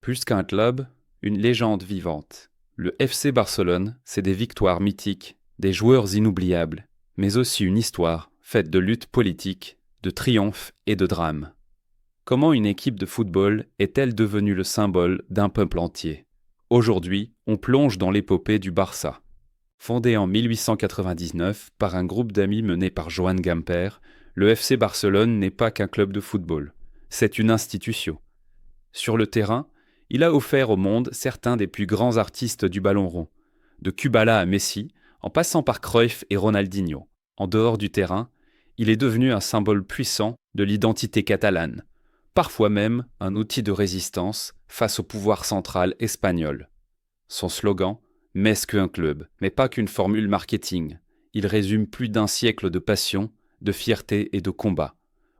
Plus qu'un club, une légende vivante. Le FC Barcelone, c'est des victoires mythiques, des joueurs inoubliables, mais aussi une histoire faite de luttes politiques, de triomphes et de drames. Comment une équipe de football est-elle devenue le symbole d'un peuple entier? Aujourd'hui, on plonge dans l'épopée du Barça. Fondé en 1899 par un groupe d'amis mené par Joan Gamper, le FC Barcelone n'est pas qu'un club de football, c'est une institution. Sur le terrain, il a offert au monde certains des plus grands artistes du ballon rond, de Kubala à Messi, en passant par Cruyff et Ronaldinho. En dehors du terrain, il est devenu un symbole puissant de l'identité catalane, parfois même un outil de résistance face au pouvoir central espagnol. Son slogan « Més qu'un club », mais pas qu'une formule marketing. Il résume plus d'un siècle de passion, de fierté et de combat.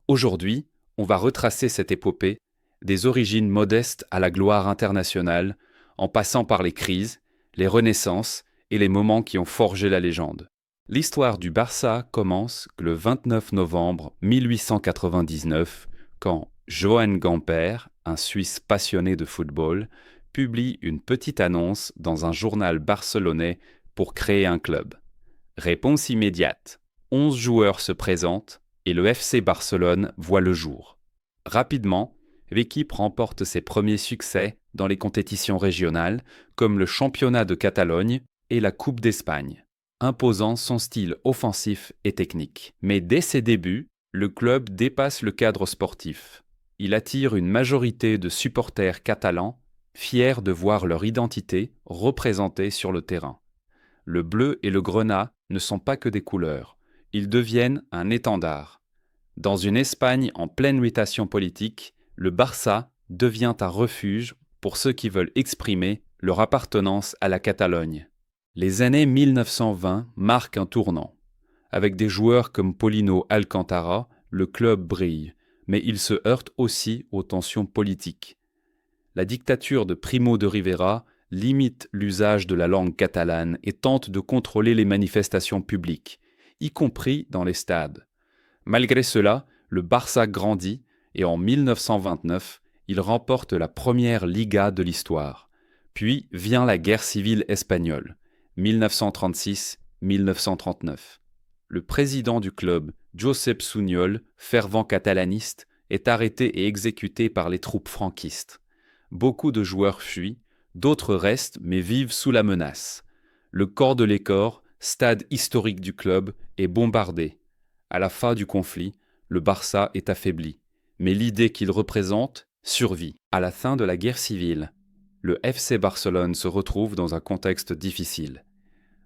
Aujourd'hui, on va retracer cette épopée, des origines modestes à la gloire internationale, en passant par les crises, les renaissances et les moments qui ont forgé la légende. L'histoire du Barça commence le 29 novembre 1899, quand Joan Gamper, un Suisse passionné de football, publie une petite annonce dans un journal barcelonais pour créer un club. Réponse immédiate. 11 joueurs se présentent et le FC Barcelone voit le jour. Rapidement, l'équipe remporte ses premiers succès dans les compétitions régionales, comme le championnat de Catalogne et la Coupe d'Espagne, imposant son style offensif et technique. Mais dès ses débuts, le club dépasse le cadre sportif. Il attire une majorité de supporters catalans, fiers de voir leur identité représentée sur le terrain. Le bleu et le grenat ne sont pas que des couleurs, ils deviennent un étendard. Dans une Espagne en pleine mutation politique, le Barça devient un refuge pour ceux qui veulent exprimer leur appartenance à la Catalogne. Les années 1920 marquent un tournant. Avec des joueurs comme Paulino Alcántara, le club brille, mais il se heurte aussi aux tensions politiques. La dictature de Primo de Rivera limite l'usage de la langue catalane et tente de contrôler les manifestations publiques, y compris dans les stades. Malgré cela, le Barça grandit et en 1929, il remporte la première Liga de l'histoire. Puis vient la guerre civile espagnole, 1936-1939. Le président du club, Josep Sunyol, fervent catalaniste, est arrêté et exécuté par les troupes franquistes. Beaucoup de joueurs fuient, d'autres restent mais vivent sous la menace. Le Cor de l'Écor, stade historique du club, est bombardé. À la fin du conflit, le Barça est affaibli, mais l'idée qu'il représente survit. À la fin de la guerre civile, le FC Barcelone se retrouve dans un contexte difficile.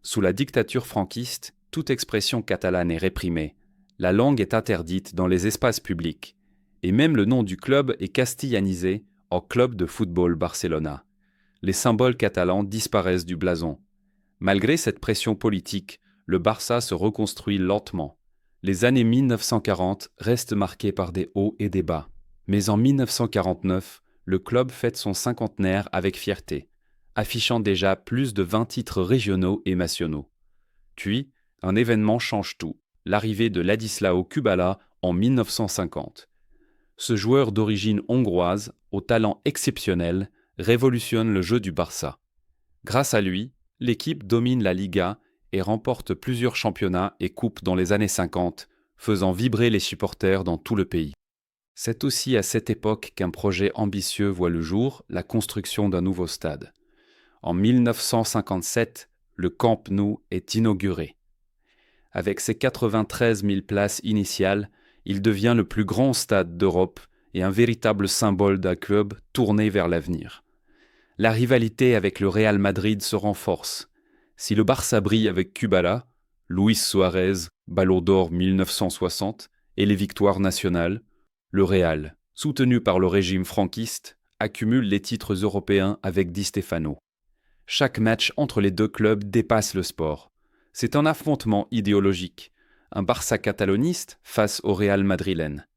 Sous la dictature franquiste, toute expression catalane est réprimée. La langue est interdite dans les espaces publics. Et même le nom du club est castillanisé en Club de Football Barcelona. Les symboles catalans disparaissent du blason. Malgré cette pression politique, le Barça se reconstruit lentement. Les années 1940 restent marquées par des hauts et des bas. Mais en 1949, le club fête son cinquantenaire avec fierté, affichant déjà plus de 20 titres régionaux et nationaux. Puis, un événement change tout, l'arrivée de Ladislao Kubala en 1950. Ce joueur d'origine hongroise, au talent exceptionnel, révolutionne le jeu du Barça. Grâce à lui, l'équipe domine la Liga et remporte plusieurs championnats et coupes dans les années 50, faisant vibrer les supporters dans tout le pays. C'est aussi à cette époque qu'un projet ambitieux voit le jour, la construction d'un nouveau stade. En 1957, le Camp Nou est inauguré. Avec ses 93 000 places initiales, il devient le plus grand stade d'Europe et un véritable symbole d'un club tourné vers l'avenir. La rivalité avec le Real Madrid se renforce. Si le Barça brille avec Kubala, Luis Suarez, Ballon d'Or 1960 et les victoires nationales, le Real, soutenu par le régime franquiste, accumule les titres européens avec Di Stéfano. Chaque match entre les deux clubs dépasse le sport. C'est un affrontement idéologique, un Barça cataloniste face au Real madrilène.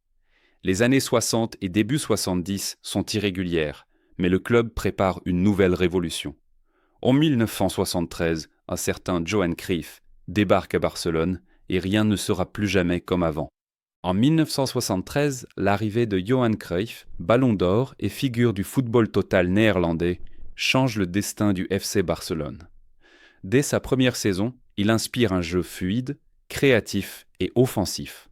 Les années 60 et début 70 sont irrégulières, mais le club prépare une nouvelle révolution. En 1973, un certain Johan Cruyff débarque à Barcelone et rien ne sera plus jamais comme avant. En 1973, l'arrivée de Johan Cruyff, ballon d'or et figure du football total néerlandais, change le destin du FC Barcelone. Dès sa première saison, il inspire un jeu fluide, créatif et offensif.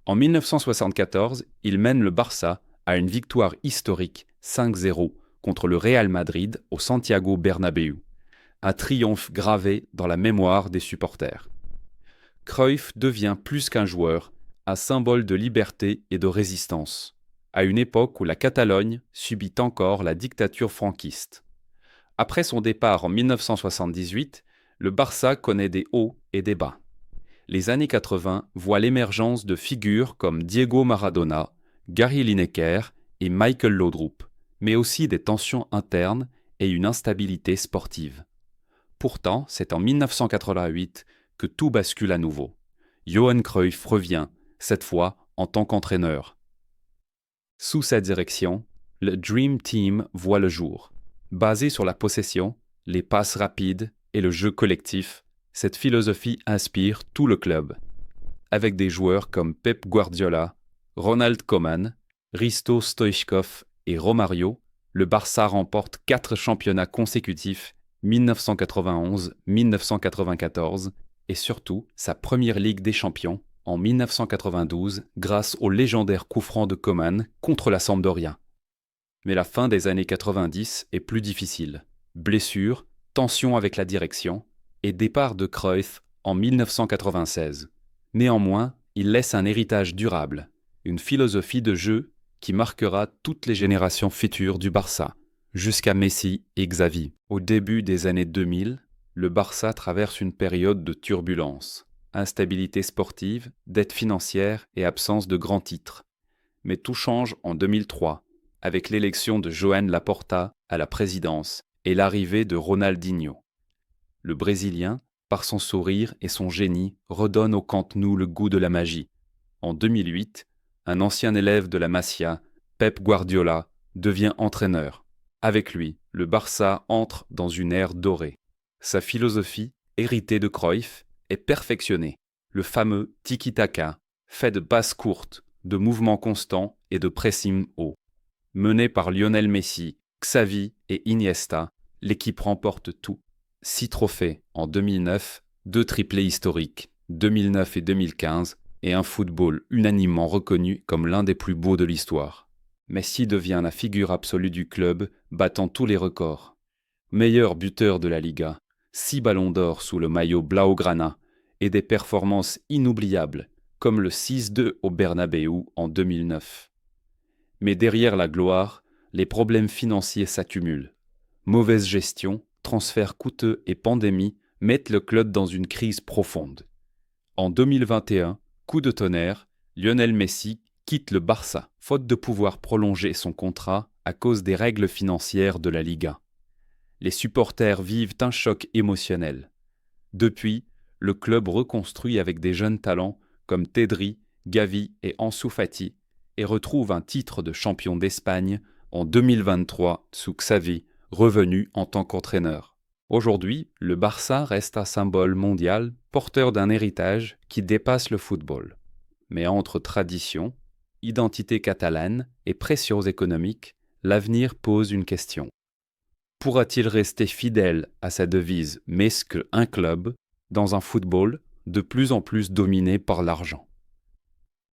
En 1974, il mène le Barça à une victoire historique 5-0 contre le Real Madrid au Santiago Bernabéu, un triomphe gravé dans la mémoire des supporters. Cruyff devient plus qu'un joueur, un symbole de liberté et de résistance, à une époque où la Catalogne subit encore la dictature franquiste. Après son départ en 1978, le Barça connaît des hauts et des bas. Les années 80 voient l'émergence de figures comme Diego Maradona, Gary Lineker et Michael Laudrup, mais aussi des tensions internes et une instabilité sportive. Pourtant, c'est en 1988 que tout bascule à nouveau. Johan Cruyff revient, cette fois en tant qu'entraîneur. Sous sa direction, le Dream Team voit le jour. Basé sur la possession, les passes rapides et le jeu collectif, cette philosophie inspire tout le club. Avec des joueurs comme Pep Guardiola, Ronald Koeman, Risto Stoichkov et Romario, le Barça remporte 4 championnats consécutifs 1991, 1994 et surtout sa première Ligue des Champions en 1992 grâce au légendaire coup franc de Koeman contre la Sampdoria. Mais la fin des années 90 est plus difficile. Blessures, tensions avec la direction et départ de Cruyff en 1996. Néanmoins, il laisse un héritage durable, une philosophie de jeu qui marquera toutes les générations futures du Barça, jusqu'à Messi et Xavi. Au début des années 2000, le Barça traverse une période de turbulence, instabilité sportive, dette financière et absence de grands titres. Mais tout change en 2003, avec l'élection de Joan Laporta à la présidence et l'arrivée de Ronaldinho. Le Brésilien, par son sourire et son génie, redonne au Camp Nou le goût de la magie. En 2008, un ancien élève de la Masia, Pep Guardiola, devient entraîneur. Avec lui, le Barça entre dans une ère dorée. Sa philosophie, héritée de Cruyff, est perfectionnée. Le fameux tiki-taka, fait de passes courtes, de mouvements constants et de pressing haut. Mené par Lionel Messi, Xavi et Iniesta, l'équipe remporte tout. 6 trophées en 2009, 2 triplés historiques, 2009 et 2015, et un football unanimement reconnu comme l'un des plus beaux de l'histoire. Messi devient la figure absolue du club, battant tous les records. Meilleur buteur de la Liga, 6 ballons d'or sous le maillot Blaugrana, et des performances inoubliables, comme le 6-2 au Bernabéu en 2009. Mais derrière la gloire, les problèmes financiers s'accumulent. Mauvaise gestion, transferts coûteux et pandémie mettent le club dans une crise profonde. En 2021, coup de tonnerre, Lionel Messi quitte le Barça, faute de pouvoir prolonger son contrat à cause des règles financières de la Liga. Les supporters vivent un choc émotionnel. Depuis, le club reconstruit avec des jeunes talents comme Pedri, Gavi et Ansu Fati et retrouve un titre de champion d'Espagne en 2023 sous Xavi, revenu en tant qu'entraîneur. Aujourd'hui, le Barça reste un symbole mondial porteur d'un héritage qui dépasse le football. Mais entre tradition, identité catalane et pressions économiques, l'avenir pose une question. Pourra-t-il rester fidèle à sa devise « Més qu'un club » dans un football de plus en plus dominé par l'argent ?